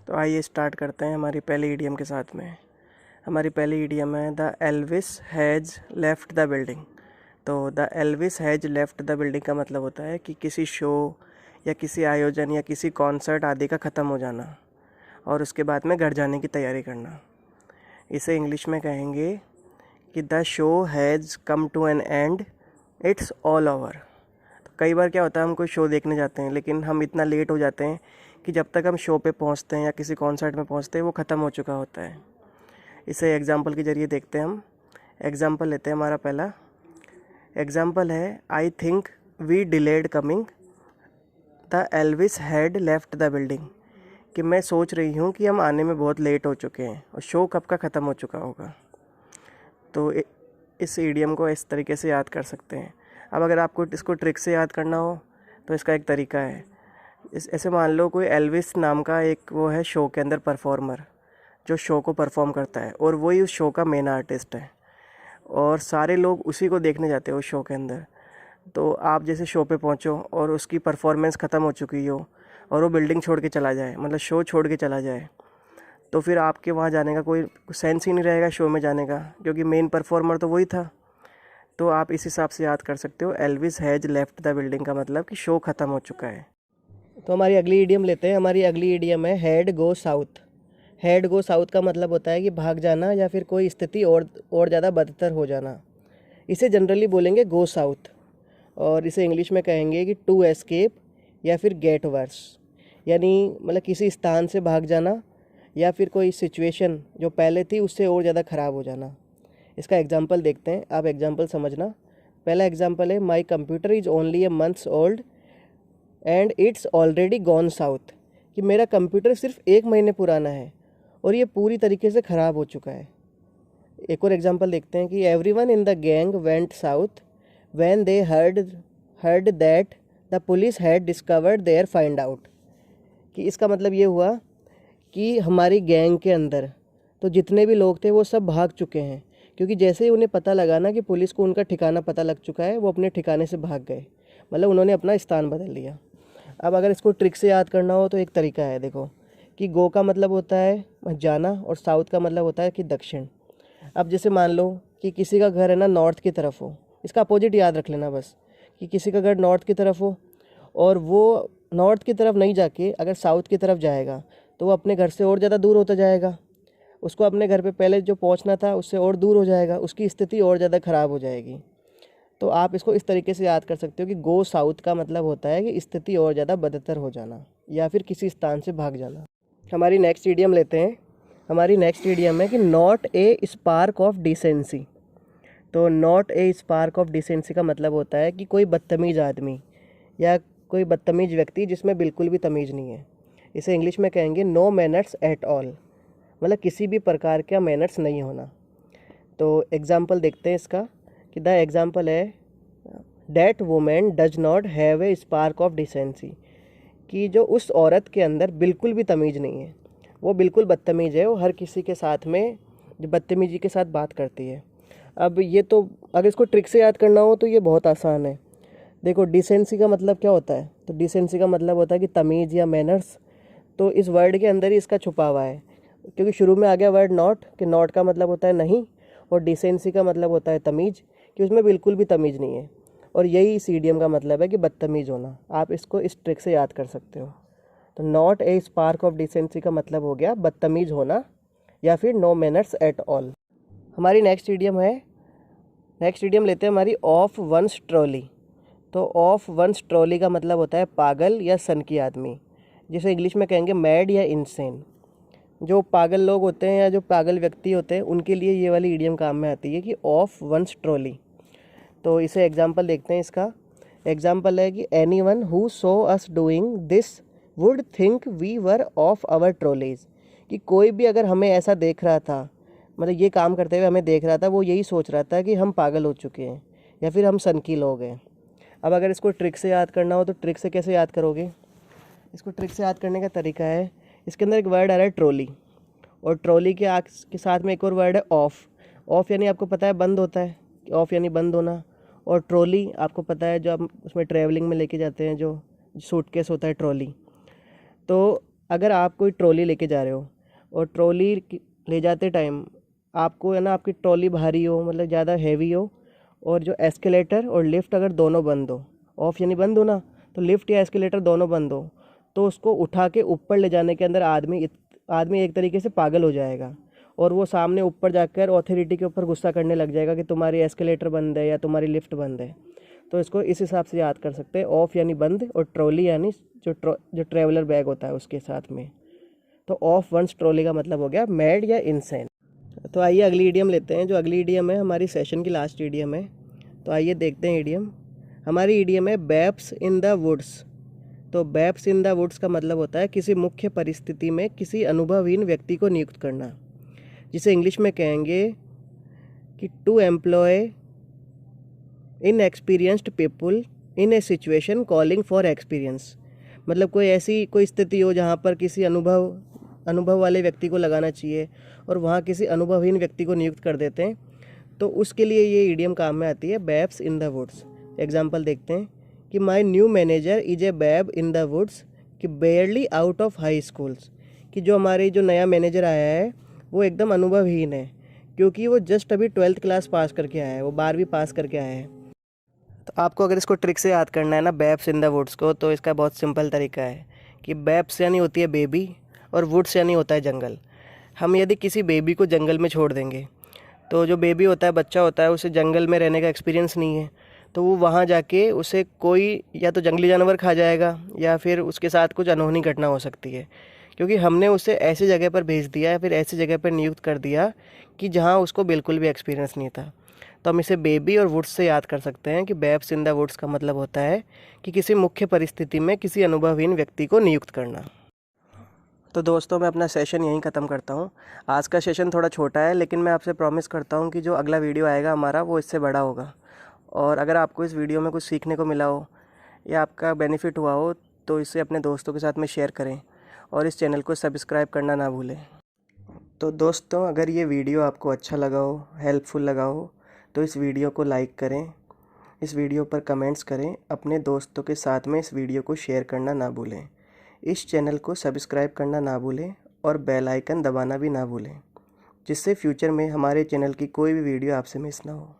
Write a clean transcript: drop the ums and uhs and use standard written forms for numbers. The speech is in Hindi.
तो आइए स्टार्ट करते हैं हमारी पहली ईडियम के साथ में। हमारी पहली ईडियम है the Elvis has left the building. तो the Elvis has left the building का मतलब होता है कि किसी शो या किसी आयोजन या किसी कॉन्सर्ट आदि का ख़त्म हो जाना और उसके बाद में घर जाने की तैयारी करना। इसे इंग्लिश में कहेंगे कि the show has come to an end, it's all over. तो कई बार क्या होता है, हम कोई शो देखने जाते हैं लेकिन हम इतना लेट हो जाते हैं कि जब तक हम शो पे पहुंचते हैं या किसी कॉन्सर्ट में पहुंचते हैं वो ख़त्म हो चुका होता है। इसे एग्जाम्पल के ज़रिए देखते हैं हम। एग्जाम्पल लेते हैं। हमारा पहला एग्जाम्पल है, I think we delayed coming, the Elvis had left the building. कि मैं सोच रही हूँ कि हम आने में बहुत लेट हो चुके हैं और शो कब का ख़त्म हो चुका होगा। तो इस ईडियम को इस तरीके से याद कर सकते हैं। अब अगर आपको इसको ट्रिक से याद करना हो तो इसका एक तरीका है, ऐसे मान लो कोई एल्विस नाम का एक वो है शो के अंदर परफॉर्मर, जो शो को परफॉर्म करता है और वही उस शो का मेन आर्टिस्ट है और सारे लोग उसी को देखने जाते हैं उस शो के अंदर। तो आप जैसे शो पे पहुंचो और उसकी परफॉर्मेंस ख़त्म हो चुकी हो और वो बिल्डिंग छोड़ के चला जाए, मतलब शो छोड़ के चला जाए, तो फिर आपके वहाँ जाने का कोई सेंस ही नहीं रहेगा शो में जाने का, क्योंकि मेन परफॉर्मर तो वही था। तो आप इस हिसाब से याद कर सकते हो, Elvis has left the building का मतलब कि शो ख़त्म हो चुका है। तो हमारी अगली ईडियम लेते हैं। हमारी अगली ईडियम है ahead go south. Ahead go south का मतलब होता है कि भाग जाना या फिर कोई स्थिति और ज़्यादा बदतर हो जाना। इसे जनरली बोलेंगे गो साउथ और इसे इंग्लिश में कहेंगे कि टू एस्केप या फिर गेट वर्स। यानी मतलब किसी स्थान से भाग जाना या फिर कोई सिचुएशन जो पहले थी उससे और ज़्यादा ख़राब हो जाना। इसका एग्जांपल देखते हैं, आप एग्जांपल समझना। पहला एग्जांपल है, my computer is only A months old and it's already gone south. कि मेरा कंप्यूटर सिर्फ 1 महीने पुराना है और ये पूरी तरीके से ख़राब हो चुका है। एक और एग्जांपल देखते हैं कि everyone in the gang went south when they heard that the police had discovered their find out. कि इसका मतलब ये हुआ कि हमारी गैंग के अंदर तो जितने भी लोग थे वो सब भाग चुके हैं, क्योंकि जैसे ही उन्हें पता लगा ना कि पुलिस को उनका ठिकाना पता लग चुका है, वो अपने ठिकाने से भाग गए, मतलब उन्होंने अपना स्थान बदल लिया। अब अगर इसको ट्रिक से याद करना हो तो एक तरीका है, देखो कि गो का मतलब होता है जाना और साउथ का मतलब होता है कि दक्षिण। अब जैसे मान लो कि किसी का घर है ना नॉर्थ की तरफ हो, इसका अपोजिट याद रख लेना बस, कि किसी का घर नॉर्थ की तरफ हो और वो नॉर्थ की तरफ नहीं जाके अगर साउथ की तरफ जाएगा तो वो अपने घर से और ज़्यादा दूर होता जाएगा, उसको अपने घर पे पहले जो पहुंचना था उससे और दूर हो जाएगा, उसकी स्थिति और ज़्यादा ख़राब हो जाएगी। तो आप इसको इस तरीके से याद कर सकते हो कि गो साउथ का मतलब होता है कि स्थिति और ज़्यादा बदतर हो जाना या फिर किसी स्थान से भाग जाना। हमारी नेक्स्ट ईडियम लेते हैं। हमारी नेक्स्ट ईडियम है कि not a spark of decency. तो not a spark of decency का मतलब होता है कि कोई बदतमीज़ आदमी या कोई बदतमीज़ व्यक्ति जिसमें बिल्कुल भी तमीज़ नहीं है। इसे इंग्लिश में कहेंगे नो मैनर्स एट ऑल, मतलब किसी भी प्रकार का मैनर्स नहीं होना। तो एग्जाम्पल देखते हैं इसका कि द एग्जाम्पल है, that women does not have a spark of decency. कि जो उस औरत के अंदर बिल्कुल भी तमीज़ नहीं है, वो बिल्कुल बदतमीज़ है, वो हर किसी के साथ में जो बदतमीज़ी के साथ बात करती है। अब ये तो अगर इसको ट्रिक से याद करना हो तो ये बहुत आसान है। देखो डिसेंसी का मतलब क्या होता है, तो डिसेंसी का मतलब होता है कि तमीज़ या मैनर्स। तो इस वर्ड के अंदर ही इसका छुपा हुआ है, क्योंकि शुरू में आ गया वर्ड नॉट, कि नॉट का मतलब होता है नहीं और डिसेंसी का मतलब होता है तमीज़, कि उसमें बिल्कुल भी तमीज़ नहीं है। और यही इस इडियम का मतलब है कि बदतमीज़ होना। आप इसको इस ट्रिक से याद कर सकते हो। तो not a spark of decency का मतलब हो गया बदतमीज़ होना या फिर नो मैनर्स एट ऑल। हमारी नेक्स्ट इडियम है, नेक्स्ट इडियम लेते हैं हमारी ऑफ वंस ट्रॉली। तो ऑफ वंस ट्रॉली का मतलब होता है पागल या सनकी आदमी, जिसे इंग्लिश में कहेंगे मैड या इंसेन। जो पागल लोग होते हैं या जो पागल व्यक्ति होते हैं उनके लिए ये वाली इडियम काम में आती है कि ऑफ वंस ट्रॉली। तो इसे एग्जांपल देखते हैं। इसका एग्जांपल है कि anyone who saw us doing this would think we were off our trolleys. कि कोई भी अगर हमें ऐसा देख रहा था, मतलब ये काम करते हुए हमें देख रहा था, वो यही सोच रहा था कि हम पागल हो चुके हैं या फिर हम सनकी लोग हैं। अब अगर इसको ट्रिक से याद करना हो तो ट्रिक से कैसे याद करोगे? इसको ट्रिक से याद करने का तरीका है, इसके अंदर एक वर्ड आ रहा है ट्रॉली, और ट्रॉली के साथ में एक और वर्ड है ऑफ। ऑफ यानी आपको पता है बंद होता है, ऑफ यानी बंद होना। और ट्रॉली आपको पता है जो आप उसमें ट्रैवलिंग में लेके जाते हैं, जो सूटकेस होता है ट्रॉली। तो अगर आप कोई ट्रॉली लेके जा रहे हो और ट्रॉली ले जाते टाइम आपको है ना, आपकी ट्रॉली भारी हो, मतलब ज़्यादा हैवी हो, और जो एस्केलेटर और लिफ्ट अगर दोनों बंद हो, ऑफ यानी बंद हो ना, तो लिफ्ट या एस्केलेटर दोनों बंद हो, तो उसको उठा के ऊपर ले जाने के अंदर आदमी एक तरीके से पागल हो जाएगा, और वो सामने ऊपर जाकर अथॉरिटी के ऊपर गुस्सा करने लग जाएगा कि तुम्हारी एस्केलेटर बंद है या तुम्हारी लिफ्ट बंद है। तो इसको इस हिसाब से याद कर सकते हैं, ऑफ यानी बंद, और ट्रॉली यानी जो ट्रैवलर बैग होता है उसके साथ में। तो ऑफ वंस ट्रॉली का मतलब हो गया मैड या इनसेन। तो आइए अगली ईडियम लेते हैं। जो अगली ईडियम है हमारी सेशन की लास्ट ईडियम है, तो आइए देखते हैं ईडियम। हमारी ईडियम है बैप्स इन द वुड्स। तो बैप्स इन द वुड्स का मतलब होता है किसी मुख्य परिस्थिति में किसी अनुभवहीन व्यक्ति को नियुक्त करना, जिसे इंग्लिश में कहेंगे कि to employ inexperienced people in a situation calling for experience. मतलब कोई स्थिति हो जहाँ पर किसी अनुभव वाले व्यक्ति को लगाना चाहिए और वहाँ किसी अनुभवहीन व्यक्ति को नियुक्त कर देते हैं, तो उसके लिए ये ईडियम काम में आती है, babes in the woods. Example देखते हैं कि my new manager is a babe in the woods, कि barely out of high schools, कि जो हमारे जो नया मैनेजर आया है वो एकदम अनुभवहीन है, क्योंकि वो जस्ट अभी 12th क्लास पास करके आया है, वो 12वीं पास करके आया है। तो आपको अगर इसको ट्रिक से याद करना है ना बैप्स इन द वुड्स को, तो इसका बहुत सिंपल तरीका है कि बैप्स यानी होती है बेबी और वुड्स यानी होता है जंगल। हम यदि किसी बेबी को जंगल में छोड़ देंगे, तो जो बेबी होता है, बच्चा होता है, उसे जंगल में रहने का एक्सपीरियंस नहीं है, तो वो वहाँ जाके उसे कोई या तो जंगली जानवर खा जाएगा या फिर उसके साथ कुछ अनहोनी घटना हो सकती है, क्योंकि हमने उसे ऐसी जगह पर भेज दिया या फिर ऐसी जगह पर नियुक्त कर दिया कि जहाँ उसको बिल्कुल भी एक्सपीरियंस नहीं था। तो हम इसे बेबी और वुड्स से याद कर सकते हैं कि बैप्स इन द वुड्स का मतलब होता है कि किसी मुख्य परिस्थिति में किसी अनुभवहीन व्यक्ति को नियुक्त करना। तो दोस्तों, मैं अपना सेशन यहीं ख़त्म करता हूँ। आज का सेशन थोड़ा छोटा है, लेकिन मैं आपसे प्रॉमिस करता हूँ कि जो अगला वीडियो आएगा हमारा वो इससे बड़ा होगा। और अगर आपको इस वीडियो में कुछ सीखने को मिला हो या आपका बेनिफिट हुआ हो, तो इसे अपने दोस्तों के साथ में शेयर करें और इस चैनल को सब्सक्राइब करना ना भूलें। तो दोस्तों, अगर ये वीडियो आपको अच्छा लगा हो, हेल्पफुल लगा हो, तो इस वीडियो को लाइक करें, इस वीडियो पर कमेंट्स करें, अपने दोस्तों के साथ में इस वीडियो को शेयर करना ना भूलें, इस चैनल को सब्सक्राइब करना ना भूलें और बेल आइकन दबाना भी ना भूलें, जिससे फ्यूचर में हमारे चैनल की कोई भी वीडियो आपसे मिस ना हो।